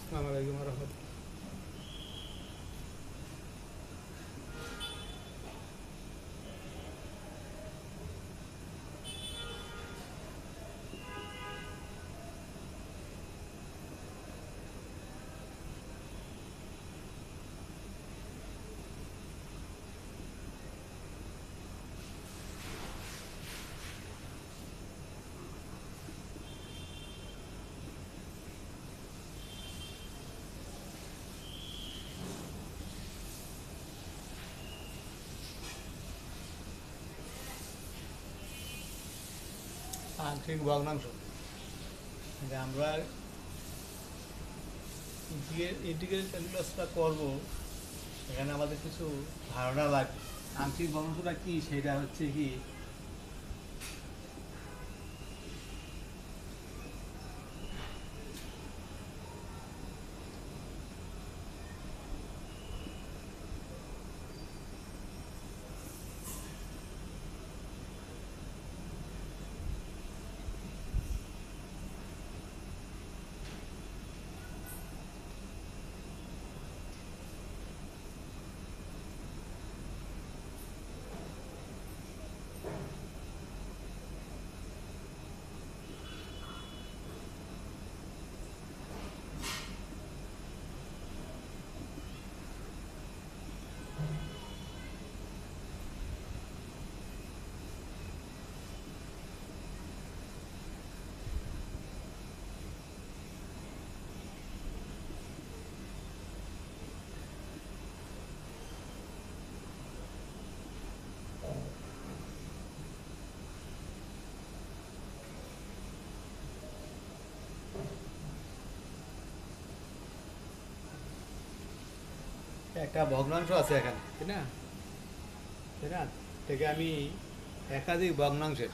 আসসালামু আলাইকুম রহমতুল্লাহ। আংশিক ভগ্নাংশ যে আমরা ইন্টিগ্রেল ক্যালকুলাসটা করব, সেখানে আমাদের কিছু ধারণা লাগবে। আংশিক ভগ্নাংশটা কি, সেটা হচ্ছে কি একটা ভগ্নাংশ আছে এখানে, তাই না? তাই না? থেকে আমি একাধিক ভগ্নাংশের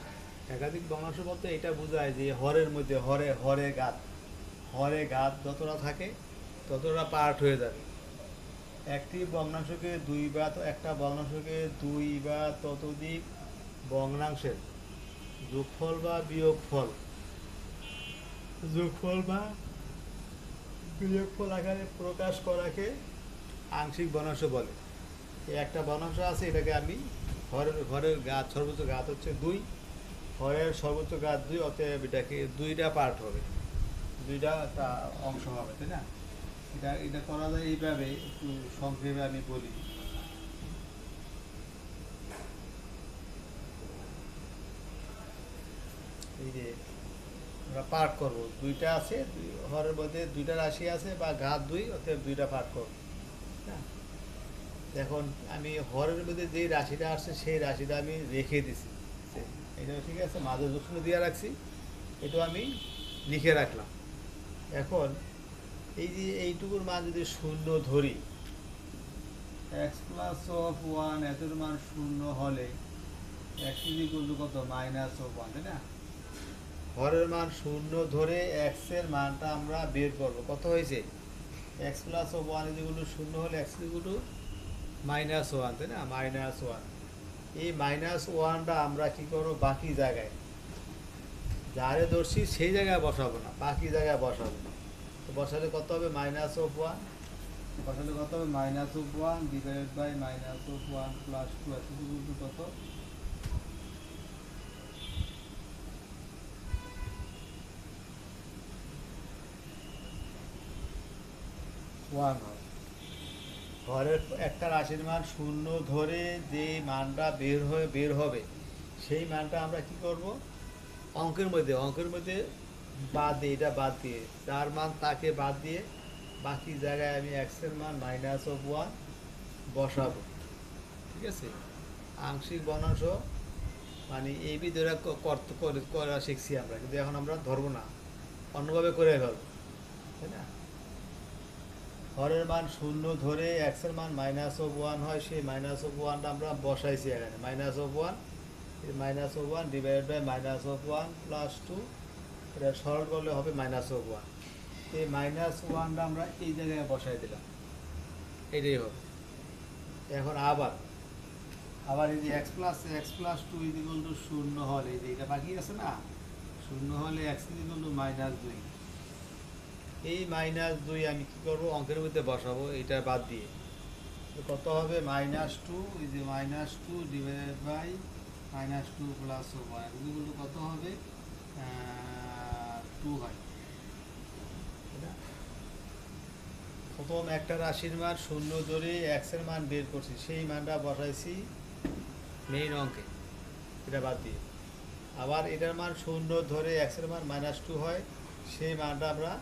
একাধিক ভগ্নাংশ বলতে এটা বোঝায় যে হরের মধ্যে হরে হরে ঘাত, হরে ঘাত যতটা থাকে ততটা পার্ট হয়ে যাবে। একটি ভগ্নাংশকে দুই বা একটা ভগ্নাংশকে দুই বা ততোধিক ভগ্নাংশের যোগফল বা বিয়োগফল, যোগফল বা বিয়োগফল আকারে প্রকাশ করাকে আংশিক ভগ্নাংশ বলে। এই একটা ভগ্নাংশ আছে, এটাকে আমি হরের ঘরের ঘাত, সর্বোচ্চ ঘাত হচ্ছে দুই, হরের সর্বোচ্চ ঘাত দুই, অতএব এটাকে দুইটা পার্ট হবে, দুইটা একটা অংশ হবে, তাই না? এটা এটা করা যায় এইভাবে, একটু সংক্ষেপে আমি বলি। এই যে আমরা পার্ট করব, দুইটা আছে, হরের মধ্যে দুইটা রাশি আছে বা ঘাত দুই, অতএব দুইটা পার্ট করব, না? এখন আমি হরের মধ্যে যে রাশিটা আসছে সেই রাশিটা আমি রেখে দিছি, এটা ঠিক আছে, মাঝে যোগসূত্র দিয়ে রাখছি, এটা আমি লিখে রাখলাম। এখন এই যে এইটুকুর মান যদি শূন্য ধরি, এক্স প্লাস অফ ওয়ান এতর মান শূন্য হলে এক্স ইজ ইকুয়াল টু কত, মাইনাস অফ ওয়ান, তাই না? হরের মান শূন্য ধরে এক্স এর মানটা আমরা বের করবো, কত হয়েছে, x plus of one is equal to শূন্য হলে x is equal to minus one, তাই না? মাইনাস ওয়ান, এই মাইনাস ওয়ানটা আমরা কী করবো, বাকি জায়গায় যারে ধরছি সেই জায়গায় বসাবো না, বাকি জায়গায় বসাবো। তো বসালে কত হবে, মাইনাস অফ ওয়ান, বসালে কত হবে, minus of one divided by minus of one plus two, এত কত, ওয়ান হয়। ঘরের একটা রাশির মান শূন্য ধরে যে মানটা বের হবে, সেই মানটা আমরা কি করব, অঙ্কের মধ্যে বাদ দিয়ে, এটা বাদ দিয়ে, যার মান তাকে বাদ দিয়ে বাকি জায়গায় আমি এক্সের মান মাইনাস অফ ওয়ান বসাবো, ঠিক আছে? আংশিক ভগ্নাংশ মানে এই বিধরা করা শিখছি আমরা, কিন্তু এখন আমরা ধরবো না, অন্যভাবে করে ফেলবো, তাই না? হরের মান শূন্য ধরে এক্সের মান মাইনাস অফ ওয়ান হয়, সেই মাইনাস অফ ওয়ানটা আমরা বসাইছি এখানে, minus of one, minus of one divide by minus of one plus two, এটা সরল করলে হবে মাইনাস অফ ওয়ান। এই মাইনাস ওয়ানটা আমরা এই জায়গায় বসাই দিলাম, এটাই হবে। এখন আবার আবার এই যে x plus two is equal to শূন্য হলে, এই যে এটা বাকি আছে না, শূন্য হলে x is equal to minus দুই, এই -2 আমি কি করব, অঙ্কের মধ্যে বসাবো এটা বাদ দিয়ে। তো কত হবে -2, এই যে -2 ডিভাইডেড বাই -2 প্লাস 1, এগুলো কত হবে, 2 হয়। তাই না? প্রথম একটা রাশির মান শূন্য ধরে এক্সের মান বের করছি, সেই মানটা বসাইছি মেইন অঙ্কে, এটা বাদ দিয়ে। আবার এটার মান শূন্য ধরে এক্সের মান -2 হয়, সেই মানটা আমরা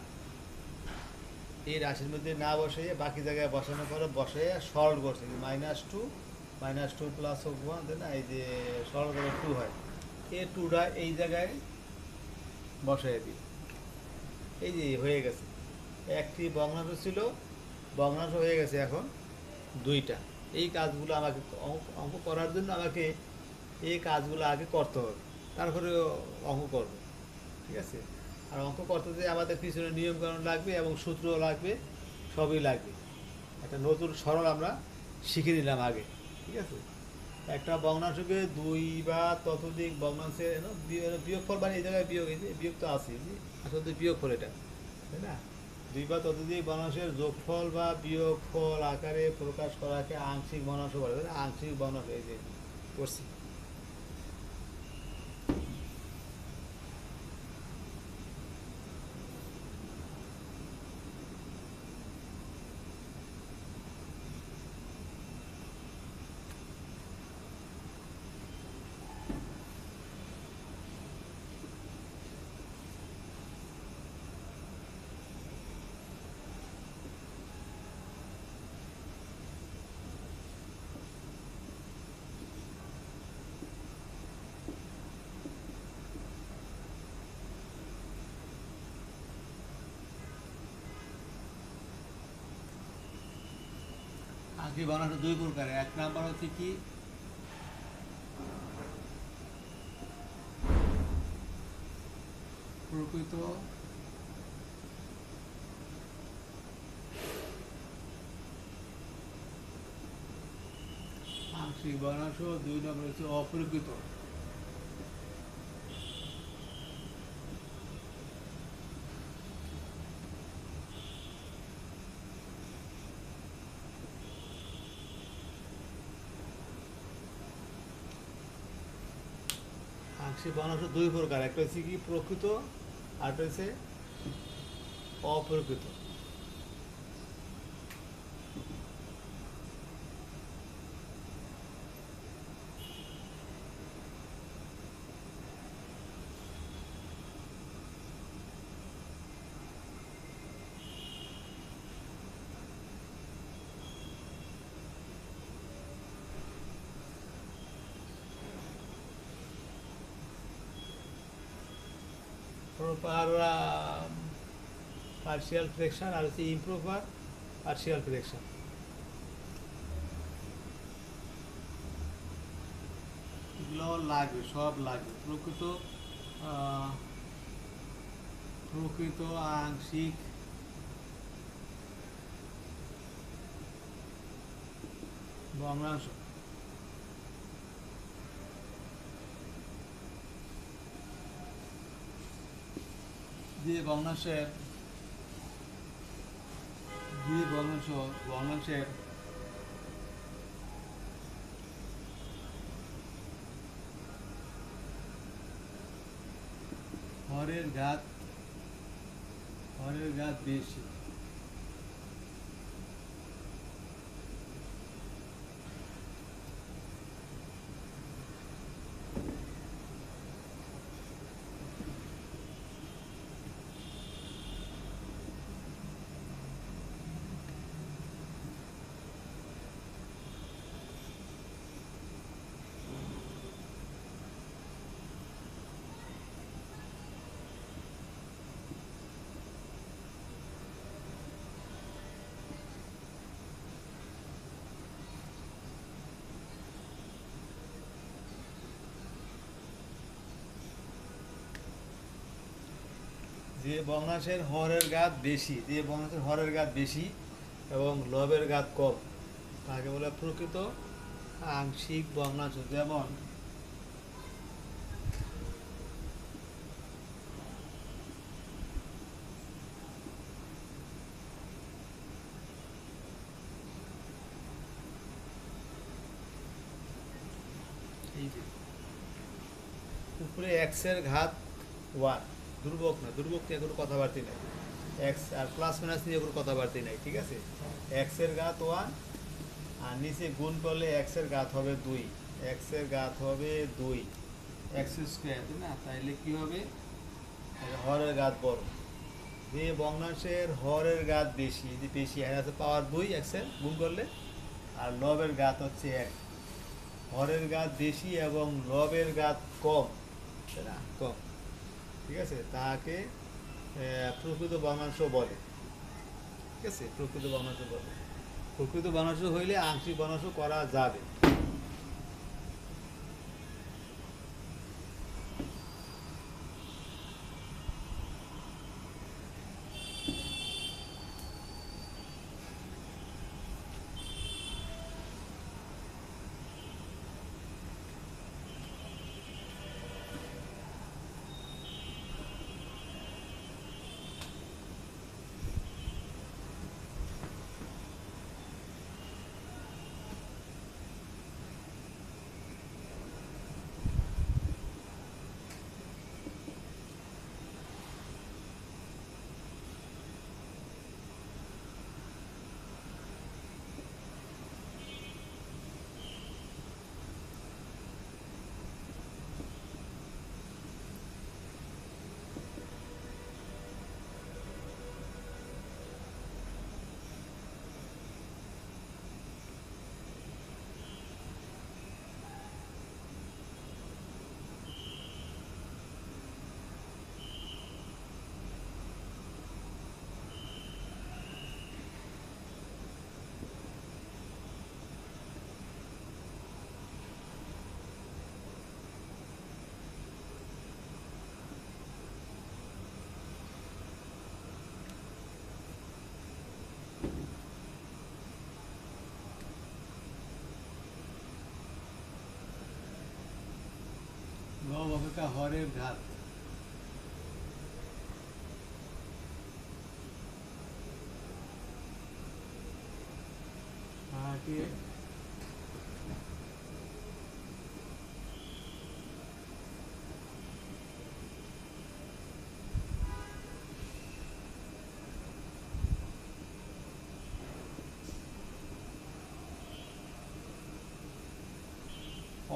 এই রাশির মধ্যে না বসিয়ে বাকি জায়গায় বসানোর পরে বসে সরল করছি, -2 প্লাস 1, তাই না, এই যে সরল করে 2 হয়, এই 2টা এই জায়গায় বসাই দিই। এই যে হয়ে গেছে, একটি ভগ্নাংশ ছিল, ভগ্নাংশ হয়ে গেছে এখন 2টা। এই কাজগুলো আমাকে অঙ্ক করার জন্য আমাকে এই কাজগুলো আগে করতে হবে, তারপরে অঙ্ক করব। ঠিক আছে? আর অঙ্ক করতে যে আমাদের পিছনে নিয়মকানুন লাগবে এবং সূত্র লাগবে, সবই লাগবে। একটা নতুন সরল আমরা শিখে নিলাম আগে। ঠিক আছে? একটা ভগ্নাংশকে 2 বা ততোধিক ভগ্নাংশে বিয়োগফল, মানে এই জায়গায় বিয়োগ, এই যে বিয়োগ তো আছে, আসলে বিয়োগফল এটা, তাই না? 2 বা ততোধিক ভগ্নাংশের যোগফল বা বিয়োগফল আকারে প্রকাশ করাকে আংশিক ভগ্নাংশ বলে, তাই না? আংশিক ভগ্নাংশ, এই যে করছি। আংশিক ভগ্নাংশ 2 প্রকার। এক নাম্বার হচ্ছে কি, প্রকৃত আংশিক ভগ্নাংশ, 2 নম্বর হচ্ছে অপ্রকৃত। আংশিক ভগ্নাংশ 2 প্রকার, একটা হচ্ছে কি প্রকৃত, আর একটা হচ্ছে অপ্রকৃত। প্রপার পার্শিয়াল ফ্র্যাকশন আর হচ্ছে ইমপ্রপার পার্শিয়াল ফ্র্যাকশন। এগুলো লাগবে, সব লাগবে। প্রকৃত প্রকৃত আংশিক ভগ্নাংশ, যে ভগ্নাংশের ভগ্নাংশের হরের ঘাত বেশি, যে ভগ্নাংশের হরের ঘাত বেশি এবং লবের ঘাত কম, তাকে বলে প্রকৃত আংশিক ভগ্নাংশ। যেমন এই যে উপরে এক্স এর ঘাত ওয়ান, দুর্বক না, দুর্বক নিয়ে কোনো কথাবার্তা নাই, এক্স আর প্লাস মাইনাস নিয়ে কোনো কথাবার্তা নাই, ঠিক আছে। এক্স এর ঘাত ওয়ান আর নিচে গুণ করলে এক্স এর ঘাত হবে দুই, এক্স এর ঘাত হবে দুই, এক্স স্কোয়ার, তাই না? তাইলে কি হবে, হরের ঘাত বড়, যে ভগ্নাংশের হরের ঘাত বেশি, যে বেশি এর আছে পাওয়ার দুই এক্সের গুণ করলে, আর লবের ঘাত হচ্ছে এক, হরের ঘাত বেশি এবং লবের ঘাত কম, তাই না, কম, ঠিক আছে, তাকে প্রকৃত ভগ্নাংশ বলে, ঠিক আছে, প্রকৃত ভগ্নাংশ বলে। প্রকৃত ভগ্নাংশ হইলে আংশিক ভগ্নাংশ করা যাবে। লব অপেক্ষা হরের ঘাত, তাকে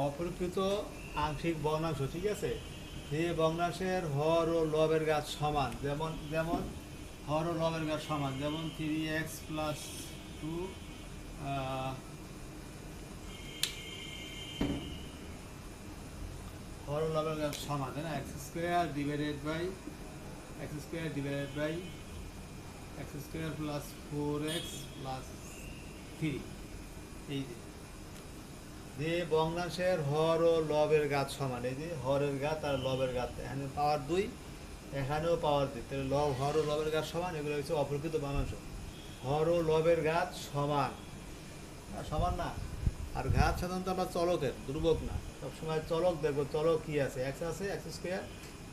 অপ্রকৃত আংশিক ভগ্নাংশ, ঠিক আছে, যে ভগ্নাংশের হর ও লবের ঘাত সমান, যেমন যেমন হর ও লবের ঘাত সমান, যেমন 3x প্লাস 2 হর ও লবের ঘাত সমান, তাই না, x square divided by x square plus 4x plus 3, এই যে যে ভগ্নাংশের হর ও লবের ঘাত সমান, এই যে হরের ঘাত আর লবের ঘাত, এখানে পাওয়ার দুই, এখানেও পাওয়ার দুই, তাহলে লব হর ও লবের ঘাত সমান, এগুলো হচ্ছে অপ্রকৃত ভগ্নাংশ। হর ও লবের ঘাত সমান, সমান না, আর ঘাত সাধারণত আমরা চলকের, দুর্বক না, সবসময় চলক দেখবো, চলক কি আছে, এক্স আছে, এক্স স্কোয়ার,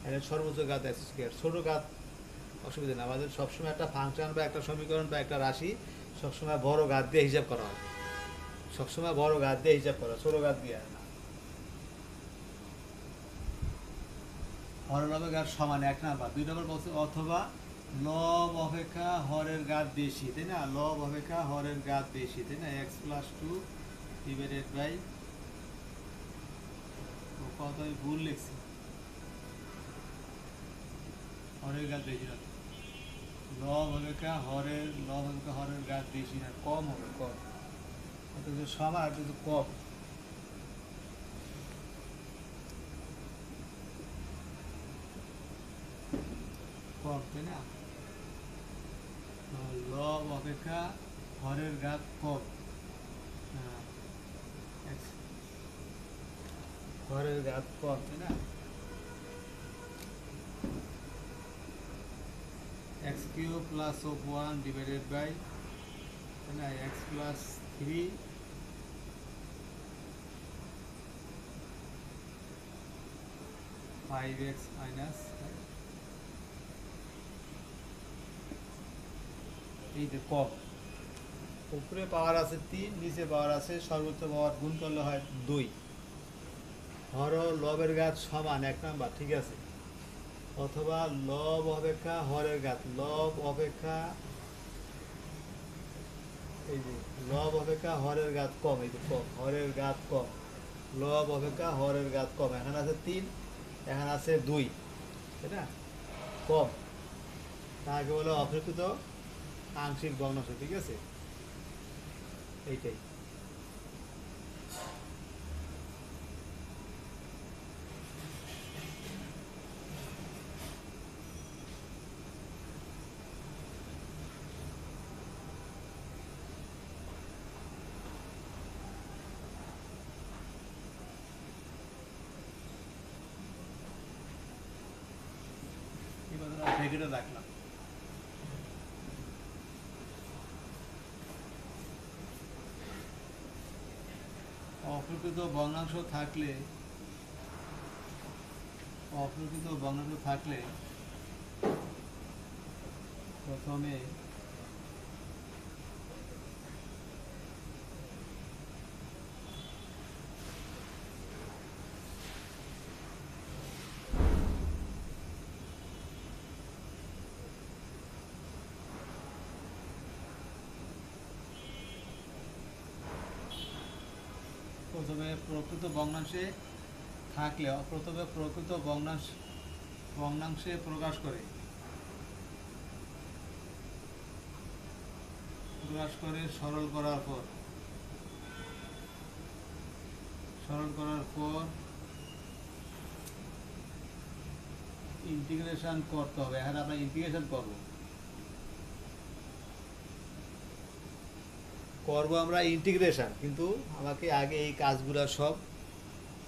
এখানে সর্বোচ্চ ঘাত এক্স স্কোয়ার, ছোটো ঘাত অসুবিধা নেই, আমাদের সবসময় একটা ফাংশন বা একটা সমীকরণ বা একটা রাশি সবসময় বড় ঘাত দিয়ে হিসাব করা হয়, সবসময় বড় ঘাত দিয়ে হিসাব করা, ছোট ঘাত দিয়ে না। হরের লবের ঘাত সমান, 1 নাম্বার। 2 নাম্বার বলছে অথবা লব অপেক্ষা হরের ঘাত বেশি, তাই না, লব অপেক্ষা হরের ঘাত বেশি, তাই না, x প্লাস 2 ডিভাইডেড বাই, কত আমি ভুল লিখছি, হরের ঘাত বেশি না, লব অপেক্ষা হরের ঘাত বেশি না, কম হবে, কম, অথচ সমান কিন্তু কম, কম, তাই না, লব অপেক্ষা হরের ঘাত কম, হরের ঘাত কম, তাই না, x cube plus of 1 divided by, তাই না, x প্লাস 3 5x মাইনাস, এই যে কম, উপরে পাওয়ার আছে 3, নিচে পাওয়ার আছে, সর্বোচ্চ পাওয়ার গুণ করলে হয় 2, হর ও লবের ঘাত সমান 1 নাম্বার, ঠিক আছে। অথবা লব অপেক্ষা হরের ঘাত, লব অপেক্ষা এই যে লব অপেক্ষা হরের ঘাত কম, এই যে কম, হরের ঘাত কম, লব অপেক্ষা হরের ঘাত কম। এখানে আছে 3, এখানে আছে 2, তাই না? কম, তাকে বলে অপেক্ষিত আংশিক ভগ্নাংশ, ঠিক আছে। এইটাই। এই কথাটা ব্র্যাকেটে রাখলাম। অপ্রকৃত ভগ্নাংশ থাকলে, অপ্রকৃত ভগ্নাংশ থাকলে প্রথমে প্রকৃত ভগ্নাংশে থাকলে প্রথমে প্রকৃত ভগ্নাংশে প্রকাশ করে, সরল করার পর ইন্টিগ্রেশন করতে হবে। এখানে আমরা ইন্টিগ্রেশন করব আমরা ইন্টিগ্রেশন, কিন্তু আমাকে আগে এই কাজগুলো সব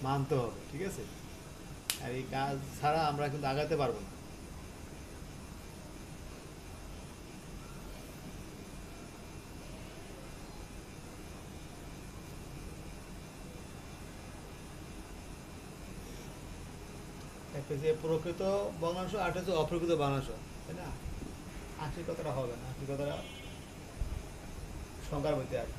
মানতে হবে, ঠিক আছে। আর এই কাজ ছাড়া আমরা কিন্তু আগাতে পারবো না। একটা যে প্রকৃত ভগ্নাংশ আর একটা হচ্ছে অপ্রকৃত ভগ্নাংশ, তাই না? আংশিকতাটা হবে না, আংশিকতাটা সংখ্যার মধ্যে আছে।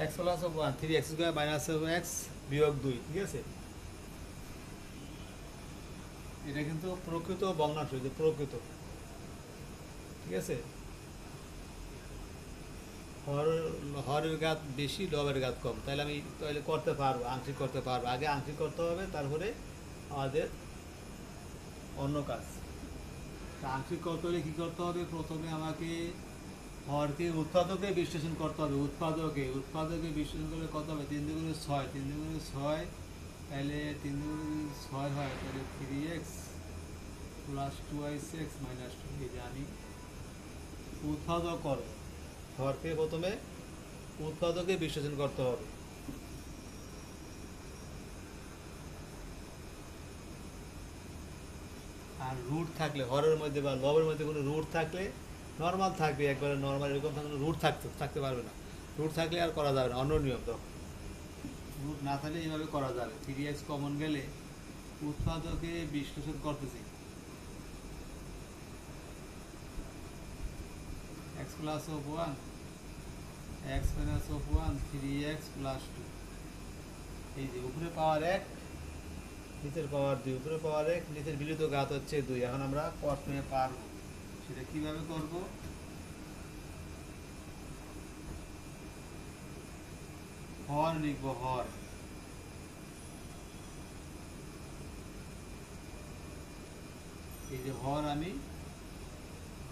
X plus 1 3x square minus x বিয়োগ 2, ঠিক আছে। এটা কিন্তু প্রকৃত ভগ্নাংশ, যে প্রকৃত, ঠিক আছে। হরের ঘাত বেশি, লবের ঘাত কম, তাহলে আমি করতে পারবো, আংশিক করতে পারবো। আগে আংশিক করতে হবে, তারপরে আমাদের অন্য কাজ। আংশিক করতে হলে কী করতে হবে? প্রথমে আমাকে হরকে উৎপাদকে বিশ্লেষণ করতে হবে। উৎপাদকে বিশ্লেষণ করলে কত হবে? 3 দুগুণে 6, 3 দুগুণে 6, তাহলে 3 দুগুণে 6 হয়, তাহলে 3x প্লাস 2x মাইনাস 2। এই যে আমি উৎপাদক করব, হরকে প্রথমে উৎপাদকে বিশ্লেষণ করতে হবে। আর রুট থাকলে হরের মধ্যে বা লবের মধ্যে কোনো রুট থাকলে নর্মাল থাকবে, একবারে নর্মাল, এরকম থাকলে রুট থাকতে পারবে না। রুট থাকলে আর করা যাবে না, অন্য নিয়ম। তখন রুট না থাকলে এইভাবে করা যাবে। 3x কমন গেলে উৎপাদকে বিশ্লেষণ করতেছি, x plus of 1 x minus of 1 3x plus 2। এই যে উপরে পাওয়ার 1, নিচের পাওয়ার 2, উপরে পাওয়ার 1, নিচের বিলিত ঘাত হচ্ছে 2। এখন আমরা প্রথমে পারবো, সেটা কিভাবে করব? হর লিখবো, হর এই যে হর আমি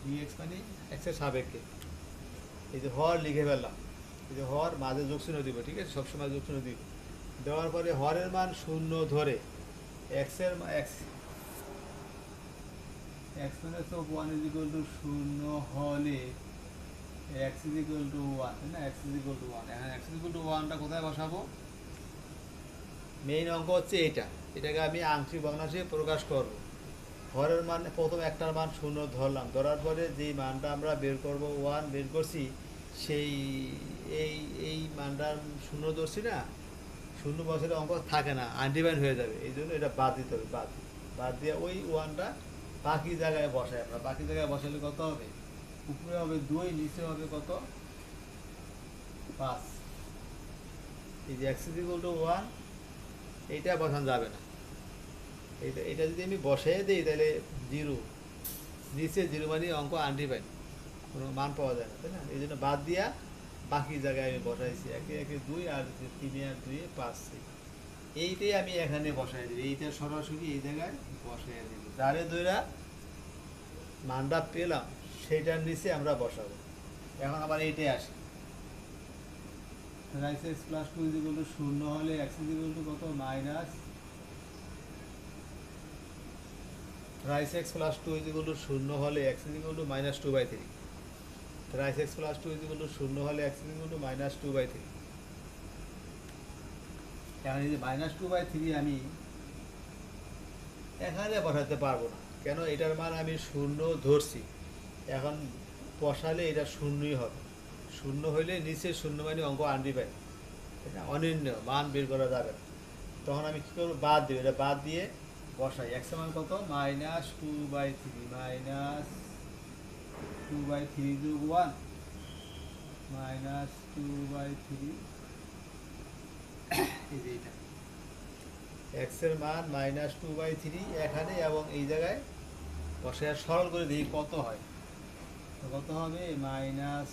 ডিএক্স মানে এক্সের সাপেক্ষে এই যে হর লিখে ফেললাম, এই যে হর মাঝে যোগচিহ্ন দিব, ঠিক আছে, সবসময় যোগচিহ্ন দিব। দেওয়ার পরে হরের মান শূন্য ধরে এক্সের x x minus of one is equal to শূন্য হলে x is equal to one, তাই না? X is equal to one. এখন এক্স ইজ ইকুয়াল টু ওয়ানটা কোথায় বসাবো? মেইন অঙ্ক হচ্ছে এইটা, এটাকে আমি আংশিক ভগ্নাংশে প্রকাশ করব। হরের মান প্রথম একটার মান শূন্য ধরলাম, ধরার পরে যেই মানটা আমরা বের করব ওয়ান বের করছি, সেই এই এই মানটার শূন্য ধরছি না, শূন্য বছরের অঙ্ক থাকে না, আনডিফাইন হয়ে যাবে, এই জন্য এটা বাদ দিতে হবে। বাদ দিয়ে ওই ওয়ানটা বাকি জায়গায় বসাই আমরা। বাকি জায়গায় বসালে কত হবে? উপরে হবে 2, নিচে হবে কত? 5। এই যে এক্স ইজ ইকুয়াল টু 1 এইটা বসানো যাবে না। এটা যদি আমি বসাই দিই তাহলে 0, নিচে 0 মানে অঙ্ক আনডিফাইন, কোনো মান পাওয়া যায় না, তাই না? এই জন্য বাদ দিয়া বাকি জায়গায় আমি বসাইছি, একে একে 2 আর 3 আর 2 5। এইটাই আমি এখানে বসাই দিই, এইটা সরাসরি এই জায়গায় বসাই দিব। যারে দুইরা মানটা পেলাম সেইটার নিচে আমরা বসাবো। এখন আবার এইটাই আসি, rice x plus 2 is equal to 0 হলে এক্স ইজ ইকুয়াল টু কত? Minus rice x plus 2 is equal to 0 হলে x is equal to minus 2/3। Rice x plus 2 is equal to 0 হলে x is equal to minus 2/3। এখন এই যে minus 2/3 আমি এখানে বসাতে পারবো না, কেন? এটার মান আমি শূন্য ধরছি, এখন বসালে এটা শূন্যই হবে। শূন্য হইলে নিচে শূন্য মানে অঙ্ক আনডিফাইন, তাই না? অনির্ণ মান বের করা যাবে না। তখন আমি কী করবো? বাদ দেবো, এটা বাদ দিয়ে বসাই। এক্স মান কত? মাইনাস 2/3, মাইনাস 2/3 যোগ 1, মাইনাস 2/3। এই যে এইটা এক্সের মান মাইনাস 2/3 এখানে এবং এই জায়গায় বসে সরল করে দিই কত হয়। তো কত হবে? মাইনাস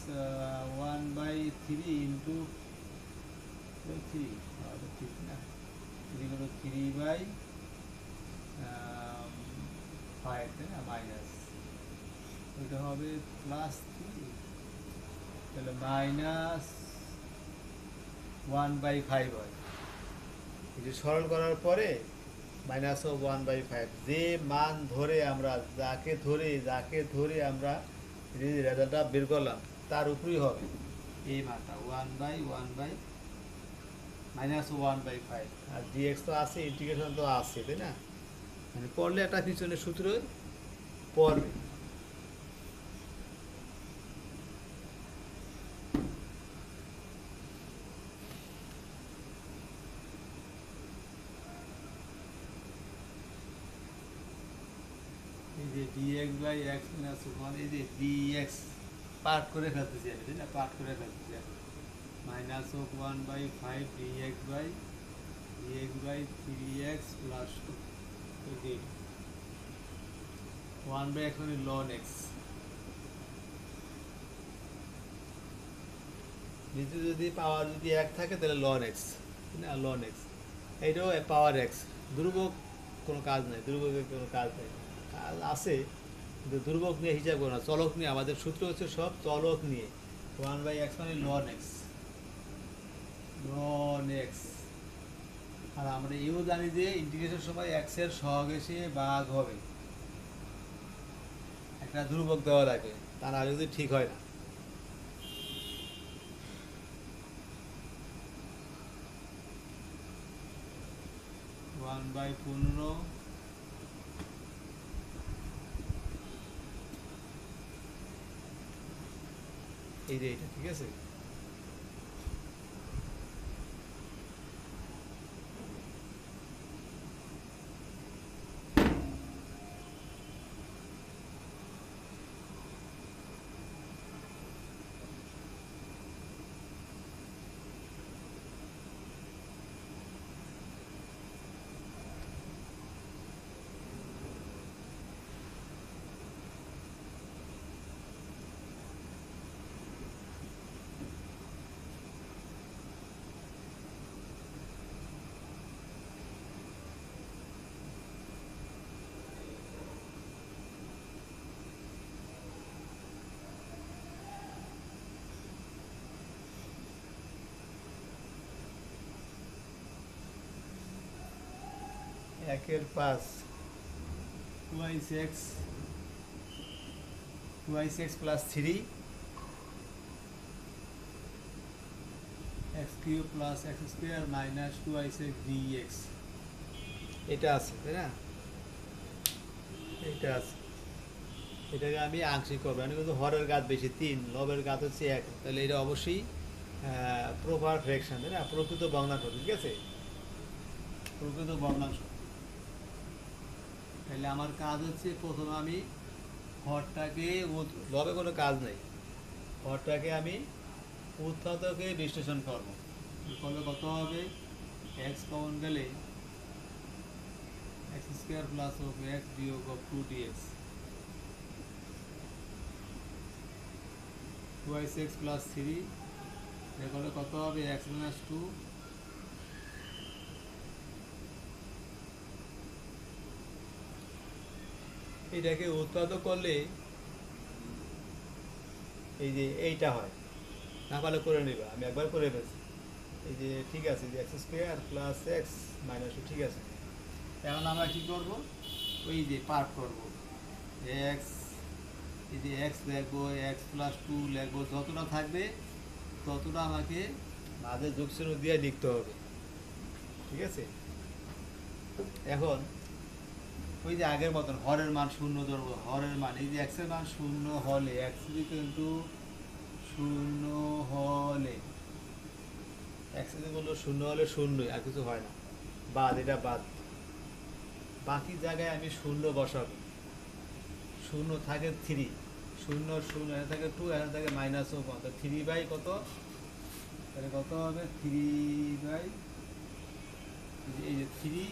1/3 ইন্টু 3, ঠিক না? 3/5, তাই না? মাইনাস ওইটা হবে প্লাস 3, তাহলে মাইনাস 1/5 হয়। এই যে সরল করার পরে মাইনাস অফ 1/5, যে মান ধরে আমরা যাকে ধরে আমরা রেজাল্টটা বের করলাম তার উপরেই হবে এই মানটা, 1/1 মাইনাস 1/5। আর ডিএক্স তো আছে, ইন্টিগ্রেশন তো আছে, তাই না? মানে পড়লে একটা পিছনের সূত্র পড়বে। এই যে ডিএক্স বাই এক্স মাইনাস 1, এই যে ডিএক্স পার্ট করে ফেলতেছি আমি, তাই না? পার্ট করে ফেলতেছি আমি, minus of 1/5 dx by 3x plus 2। 1/x মানে লন এক্স, নিচে যদি পাওয়ার যদি 1 থাকে তাহলে লন এক্স, না? লন এক্স এইটাও পাওয়ার এক্স। ধ্রুবক কোনো কাজ নেই, ধ্রুবকের কোনো কাজ নেই, কাজ আছে কিন্তু ধ্রুবক নিয়ে হিসাব করো না, চলক নিয়ে। আমাদের সূত্র হচ্ছে সব চলক নিয়ে। 1/x মানে লন এক্স, লন এক্স। আর আমরা এও জানি যে ইন্টিগ্রেশন সময় এক্সের সহগেসে ভাগ হবে, একটা ধ্রুবক দেওয়া লাগে, তা না যদি ঠিক হয় না। ওয়ান বাই 15, এই যে এইটা, ঠিক আছে? একের 5 twice x plus 3 x cube plus x square minus 2x dx, এটা আছে তাই না? এটা আছে, এটাকে আমি আংশিক করবো। আমি কিন্তু হরের ঘাত বেশি 3, লবের ঘাত হচ্ছে 1, তাহলে এটা অবশ্যই প্রপার ফ্র্যাকশন তাই না, প্রকৃত ভগ্নাংশ। ঠিক আছে, প্রকৃত ভগ্নাংশ। তাহলে আমার কাজ হচ্ছে প্রথমে আমি হরটাকে, লবে কোনো কাজ নেই, হরটাকে আমি উৎপাদকে বিশ্লেষণ করবো। করলে কত হবে? এক্স কমন গেলে x square plus of x বিয়োগ অফ 2dx, 2x প্লাস 3, করলে কত হবে? এক্স মাইনাস 2, এটাকে উৎপাদক করলে এই যে এইটা হয়, না পারলে করে নেবা, আমি একবার করে ফেলছি। এই যে ঠিক আছে, যে x square plus x minus 2, ঠিক আছে। এখন আমরা কী করবো? ওই যে পার্ট করবো, এক্স, এই যে এক্স লিখবো, এক্স প্লাস 2 লিখবো, যতটা থাকবে ততটা আমাকে মাঝে যোগচিহ্ন দিয়ে লিখতে হবে। ঠিক আছে, এখন ওই যে আগের মতন হরের মান 0 ধরবো, হরের মান, এই যে এক্সের মান 0 হলে, এক্স কিন্তু 0 হলে, এক্স বললো 0 হলে 0, আর কিছু হয় না, বাদ, এটা বাদ। বাকি জায়গায় আমি 0 বসাবো, 0 থাকে 3, 0 0, এখানে থাকে 2, এখানে থাকে মাইনাস 1, 3 বাই কত? তাহলে কত হবে? 3 বাই, এই যে 3,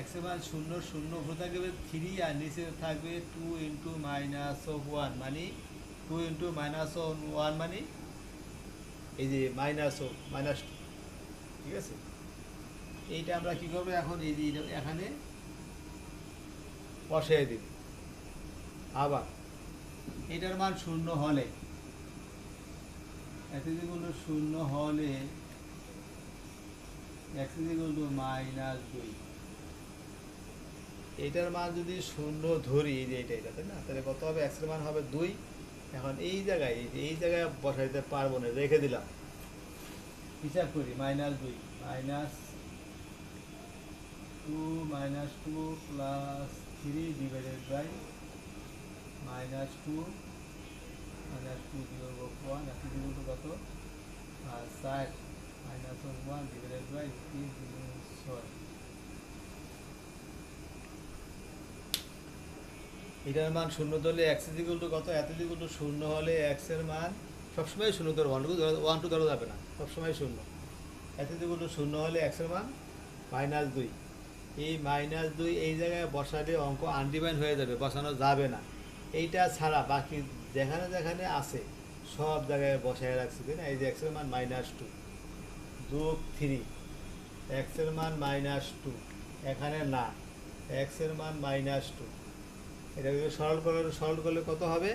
এক্সের মান 0 0 উপরে থাকবে 3, আর নিচে থাকবে 2 ইন্টু মাইনাস 1, মানে 2 ইন্টু মাইনাস 1 মানে এই যে মাইনাস 2। ঠিক আছে, এইটা আমরা কী করবো এখন? এই যে এখানে বসাই দিই। আবার এটার মান 0 হলে, এতগুলো 0 হলে এক্স ইকুয়াল টু মাইনাস 2, এইটার মান যদি 0 ধরি, এই যে এটা তাই না, তাহলে কত হবে? এক্সের মান হবে 2। এখন এই জায়গায়, এই জায়গায় বসাইতে পারবো না, রেখে দিলাম। হিসাব করি, minus 2 minus 2 plus 3 divided by minus 2 বিয়োগ 1, এক্স ইকুয়াল টু কত? 60 মাইনাস 1 ডিভাইডেড বাই 6। এটার মান 0 ধরলে এক্স ইকুয়াল টু কত? এত ইকুয়াল টু 0 হলে এক্সের মান সবসময় 0 ধরো, 1 টু ধরা যাবে না, সবসময় 0। এত ইকুয়াল টু 0 হলে এক্সের মান মাইনাস 2। এই মাইনাস 2 এই জায়গায় বসালে অঙ্ক আনডিফাইন হয়ে যাবে, বসানো যাবে না। এইটা ছাড়া বাকি যেখানে যেখানে আছে সব জায়গায় বসায় রাখছি তাই না। এই যে এক্সের মান মাইনাস 2 যোগ 3, এক্সের মান মাইনাস 2, এখানে না, এক্সের মান মাইনাস 2। এটা সরল করলে কত হবে?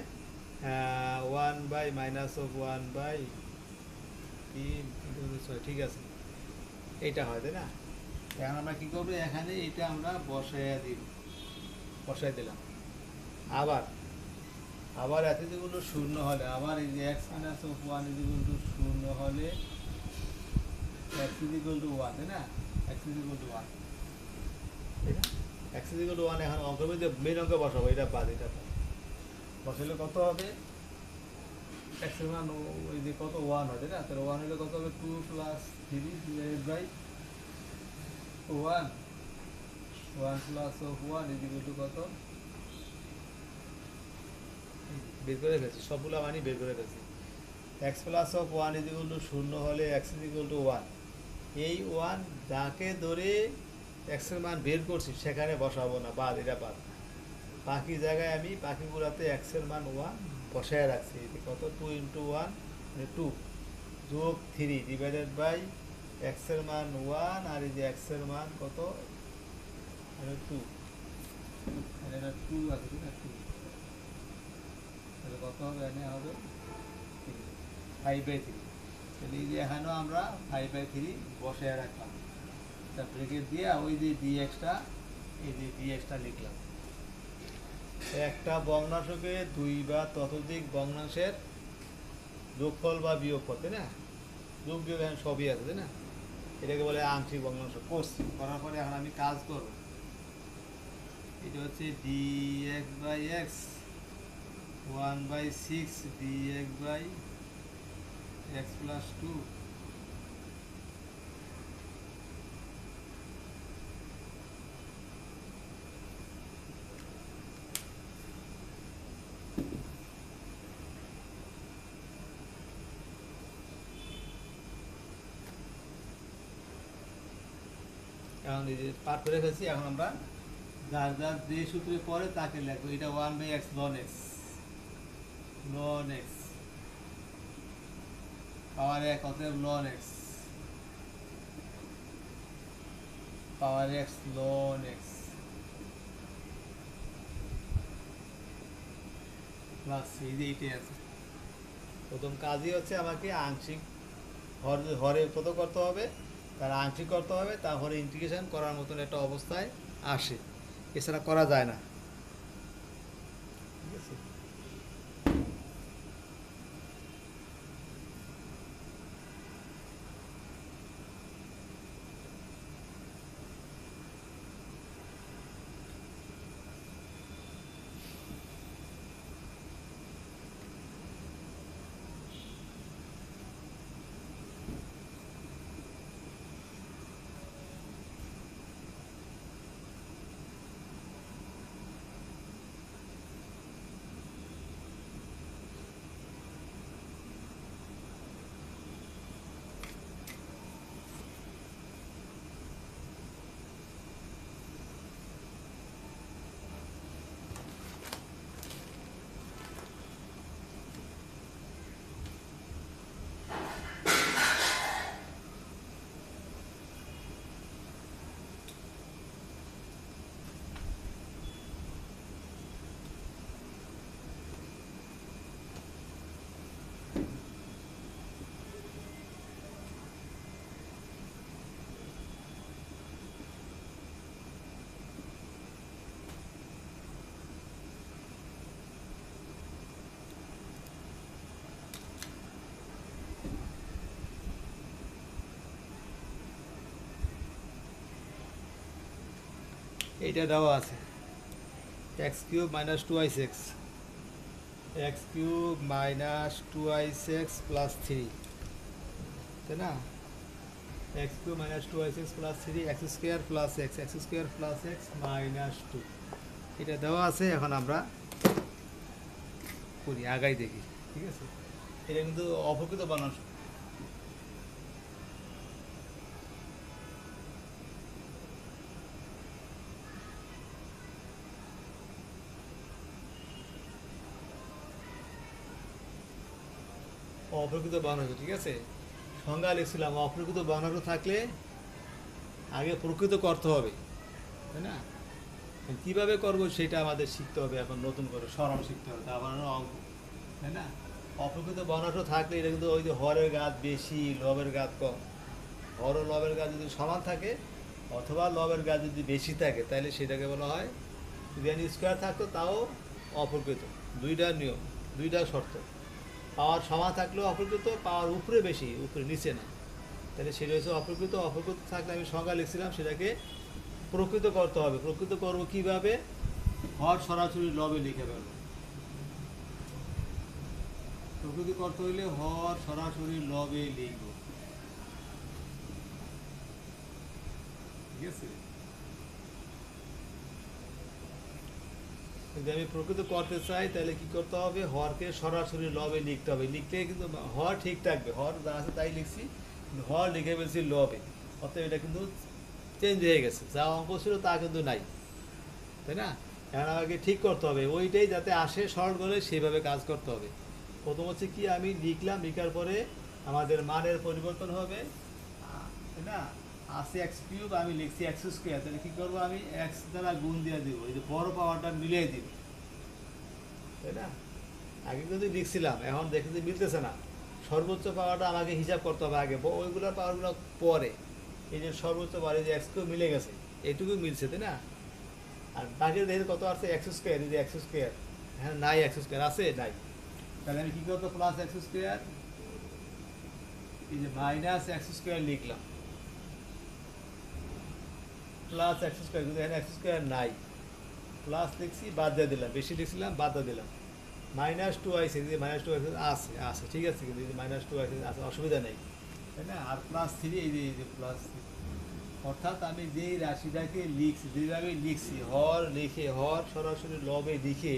1 বাই মাইনাস অফ 1 বাই 3, ঠিক আছে, এইটা হয় তাই না। এখন আমরা কী করবো? এখানে এটা আমরা বসাই দিলাম। আবার এত যেগুলো 0 হলে, আবার এই যে x minus of 1 equal to 0 হলে এক্স ইকুয়াল টু 1 তাই না, এক্স ইকুয়াল টু 1 তাই না, এক্স ইকুয়াল টু 1। এখন অঙ্কের মধ্যে মেন অঙ্ক বসাবো, এটা বাদ, বসালে কত হবে? এক্সের মান ওই যে কত 1 হয় তাই না, তাহলে 1 হলে কত হবে? 2 plus 3 divided by 1 plus of 1 equal to কত? বের করে ফেলছি, সবগুলো মানই বের করে ফেলছি। X plus of 1 equal to 0 হলে এক্স ইকুয়াল টু 1। এই 1 যাকে ধরে এক্সের মান বের করছি সেখানে বসাবো না, বাদ, এটা বাদ। বাকি জায়গায় আমি বাকিগুলোতে এক্সের মান 1 বসায় রাখছি। কত? 2 ইন্টু 1 মানে 2 যোগ 3 ডিভাইডেড বাই এক্সের মান 1, আর এই যে এক্সের মান কত? 2, এটা 2 আছে ঠিক আছে, 2। তাহলে কত হবে? এখানে হবে 5/3। তাহলে এই যে এখানেও আমরা 5/3 বসায় রাখলাম, তা ব্রেকেট দিয়ে ওই যে ডিএক্সটা এই যে ডিএক্সটা লিখলাম। একটা ভগ্নাংশকে দুই বা ততোধিক ভগ্নাংশের যোগফল বা বিয়োগফল, তাই না? যোগ বিয়োগ এখানে সবই আছে, তাই না? এটাকে বলে আংশিক ভগ্নাংশ। করছি, করার পরে এখন আমি কাজ করব। এটা হচ্ছে dx by x 1/6 dx by x plus 2। এখন এই যে পার করে ফেলছি, এখন আমরা যার যার যে সূত্রে পরে তাকে লিখবো। এটা 1/x লন এক্স পাওয়ার 1, অতএব loan x power x loan x plus এই যে এইটাই আছে। প্রথম কাজই হচ্ছে আমাকে আংশিক হরে কত করতে হবে, তার আংশিক করতে হবে, তারপরে ইন্টিগ্রেশন করার মতন একটা অবস্থায় আসে, এছাড়া করা যায় না। ঠিক আছে, এইটা দেওয়া আছে x cube minus 2i6 x cube minus 2i6 plus 3, তাই না? X cube minus 2i6 plus 3 x square plus x minus 2, এটা দেওয়া আছে। এখন আমরা করি, আগাই দেখি। ঠিক আছে, এটা কিন্তু অপ্রকৃত ভগ্নাংশ। অপ্রকৃত ভগ্নাংশ, ঠিক আছে, সংজ্ঞা লিখছিলাম। অপ্রকৃত ভগ্নাংশ থাকলে আগে প্রকৃত করতে হবে, তাই না? কীভাবে করবো সেটা আমাদের শিখতে হবে, এখন নতুন করে সরল শিখতে হবে, তারপর অঙ্ক, তাই না? অপ্রকৃত ভগ্নাংশ থাকলে এটা কিন্তু ওই যে হরের ঘাত বেশি, লবের ঘাত কম। হর ও লবের ঘাত যদি সমান থাকে অথবা লবের ঘাত যদি বেশি থাকে, তাহলে সেটাকে বলা হয়, যদি স্কোয়ার থাকতো তাও অপ্রকৃত। দুইটা নিয়ম, দুইটা শর্ত। পাওয়ার সমান থাকলেও অপ্রকৃত, পাওয়ার উপরে বেশি, উপরে নিচে না, তাহলে সেটা হচ্ছে অপ্রকৃত। অপ্রকৃত থাকলে আমি সংজ্ঞা লিখছিলাম, সেটাকে প্রকৃত করতে হবে। প্রকৃত করব কিভাবে? হর সরাসরি লবে লিখে ফেলবো। প্রকৃতি করতে হইলে হর সরাসরি লবে লিখব। ঠিক আছে, যদি আমি প্রকৃত করতে চাই তাহলে কি করতে হবে? হরকে সরাসরি লবে লিখতে হবে। লিখলে কিন্তু হর ঠিক থাকবে, হর যা আছে তাই লিখছি, হর লিখে ফেলছি লবে, অতএব এটা কিন্তু চেঞ্জ হয়ে গেছে। যা অঙ্ক ছিল তা কিন্তু নাই, তাই না? এখন আমাকে ঠিক করতে হবে ওইটাই যাতে আসে সরল করে, সেইভাবে কাজ করতে হবে। প্রথম হচ্ছে কি, আমি লিখলাম, লিখার পরে আমাদের মানের পরিবর্তন হবে, তাই না? আছে এক্স কিউব, আমি লিখছি এক্স স্কোয়ার, তাহলে কী করবো? আমি এক্স দ্বারা গুণ দিয়ে দিব, এই যে বড় পাওয়ারটা মিলিয়ে দিব, তাই না? আগে কিন্তু লিখছিলাম, এখন দেখে যে মিলতেছে না। সর্বোচ্চ পাওয়ারটা আমাকে হিসাব করতে হবে আগে, ওইগুলোর পাওয়ারগুলো পরে। এই যে সর্বোচ্চ পাওয়ার, এই যে এক্স কিউব মিলে গেছে, এইটুকু মিলছে, তাই না? আর বাকি দেখে কত আছে এক্স স্কোয়ার, এই যে এক্স স্কোয়ার, হ্যাঁ নাই এক্স স্কোয়ার আছে নাই, তাহলে আমি কী করবো প্লাস এক্স স্কোয়ার, এই যে মাইনাস এক্স স্কোয়ার লিখলাম, প্লাস এক্স স্কোয়ার, কিন্তু এখানে এক্স স্কোয়ার নাই, প্লাস লিখছি বাদ দিয়ে দিলাম, বেশি লিখছিলাম বাদ দিয়ে দিলাম, মাইনাস টু আইসে, যে মাইনাস টু আইসে আছে আছে ঠিক আছে, কিন্তু এই যে মাইনাস টু আইসে আছে অসুবিধা নেই, তাই না? আর প্লাস থ্রি, এই যে প্লাস থ্রি, অর্থাৎ আমি যেই রাশিটাকে লিখছি, যেভাবে লিখছি হর লিখে, হর সরাসরি লবে লিখে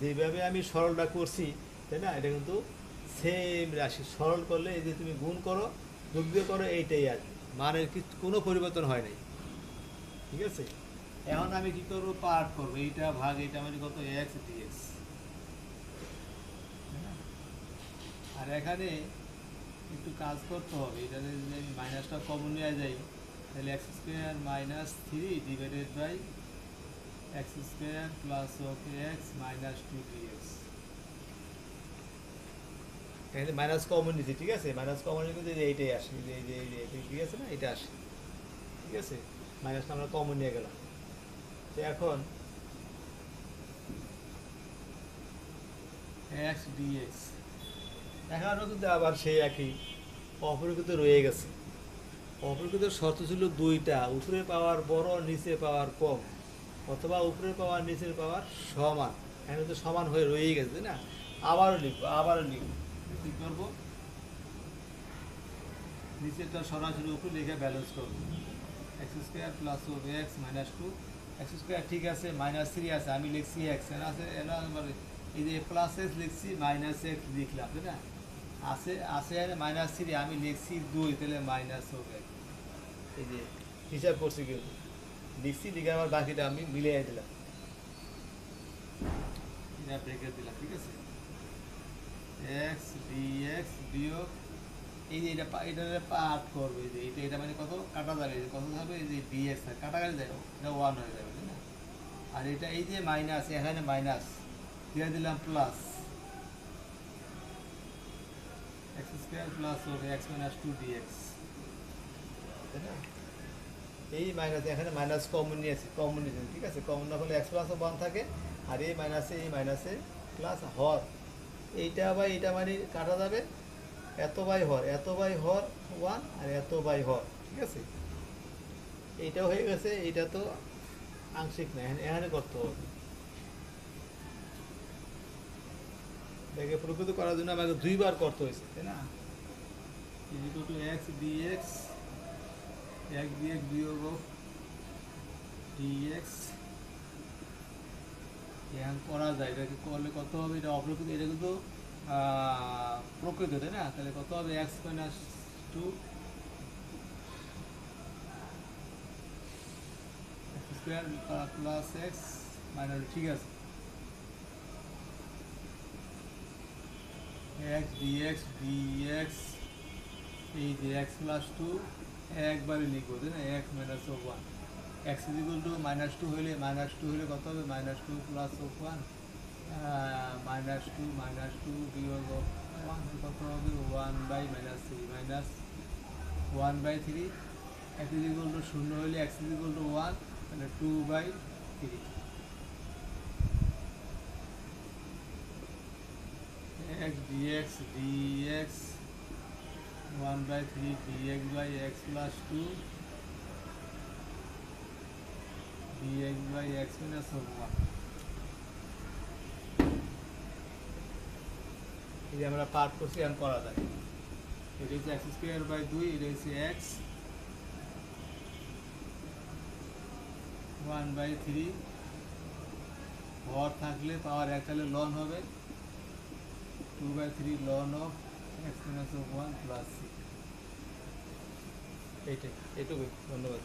যেভাবে আমি সরলটা করছি, তাই না? এটা কিন্তু সেম রাশি, সরল করলে এই যে তুমি গুণ করো যোগ দিয়ে করো এইটাই আর কি, মানের কি কোনো পরিবর্তন হয় নাই, ঠিক আছে? এখন আমি কি করবো, পার্ট করবো, এইটা ভাগ এইটা মানে কত এক্স ডিএক্স, আর এখানে একটু কাজ করতে হবে, এটা যদি আমি মাইনাসটা কমন নিয়ে যাই, তাহলে x square minus three divided by x square plus of x minus two dx, এখানে মাইনাস কমন নিচ্ছি, ঠিক আছে? মাইনাস কমন কিন্তু এইটাই আসে, এই যে ঠিক আছে না, এটা আসে, ঠিক আছে? মাইনাসটা আমরা কমন নিয়ে গেলাম, তো এখন এক্স ডিএক্স, এখনও কিন্তু আবার সেই একই অপরিকৃত রয়ে গেছে, অপরিকৃত শর্ত ছিল দুইটা, উপরে পাওয়ার বড় নিচে পাওয়ার কম, অথবা উপরে পাওয়ার নিচের পাওয়ার সমান, এখানে তো সমান হয়ে রয়েই গেছে, তাই না? আবারও লিখবো কী করবো, নিচেরটা সরাসরি উপরে লিখে ব্যালেন্স করবো, x square plus of x minus two, x square ঠিক আছে, মাইনাস থ্রি আছে, আমি লিখছি এক্স আছে, এই যে প্লাস এক্স লিখছি, মাইনাস এক্স লিখলাম, তাই না? আছে মাইনাস থ্রি, আমি লিখছি দুই, তাহলে মাইনাস অফ এক্স, এই যে হিসাব করছি কিন্তু লিখছি, লিখে আমার বাকিটা আমি মিলিয়ে দিলাম, ব্রেকেট দিলাম, ঠিক আছে? এক্স ডিএক্স বিয়োগ, এই যে এটা পার্ট করবে, এই যে এটা মানে কত কাটা যাবে, কত হবে, এই যে ডিএক্স কাটা গেলে যাবে, এটা ওয়ান হয়ে যাবে, তাই না? আর এটা এই যে মাইনাস, এখানে মাইনাস দিয়ে দিলাম প্লাস এক্স স্কোয়ার প্লাস হবে এক্স মাইনাস টু ডিএক্স, তাই না? এই মাইনাস, এখানে মাইনাস কমন নিয়েছি, ঠিক আছে? কমন না হলে এক্স প্লাস ওয়ান থাকে, আর এই মাইনাসে প্লাস হর, এইটা বা এইটা মানে কাটা যাবে, এত বাই হর ওয়ান, আর এত বাই হর, ঠিক আছে? এইটাও হয়ে গেছে, এইটা তো আংশিক না, এখানে করতে হবে, এটাকে প্রকৃত করার জন্য আমাকে দুইবার করতে হয়েছে, তাই না? ইকুয়াল টু এক্স ডিএক্স, এক ডিএক্স বিয়োগ ডিএক্স, এখন করা যায়, এটাকে করলে কত হবে, এটা অপ্রকৃত, এটা কিন্তু প্রকৃত, তাই না? তাহলে কত হবে, x minus two square plus x minus, ঠিক আছে, এক্স ডিএক্স এই যে এক্স প্লাস টু একবারে লিখবো, তাই না? X minus of one, x is equal to minus two হলে কত হবে, minus two plus of one, minus two বিয়োগ অফ ওয়ান কত হবে, one by minus three, minus one by three, x is equal to শূন্য হলে x is equal to one, তাহলে two by three, x dx one by three dx by x plus two dx by x minus one, এই যে আমরা part করছি, এখন করা যায়, এটা হচ্ছে এক্স স্কোয়ার বাই দুই, এটা হচ্ছে এক্স ওয়ান বাই থ্রি, হর থাকলে পাওয়ার এক তাহলে লন হবে, two by three ln of x minus one plus c, এইটাই, এইটুকুই, ধন্যবাদ।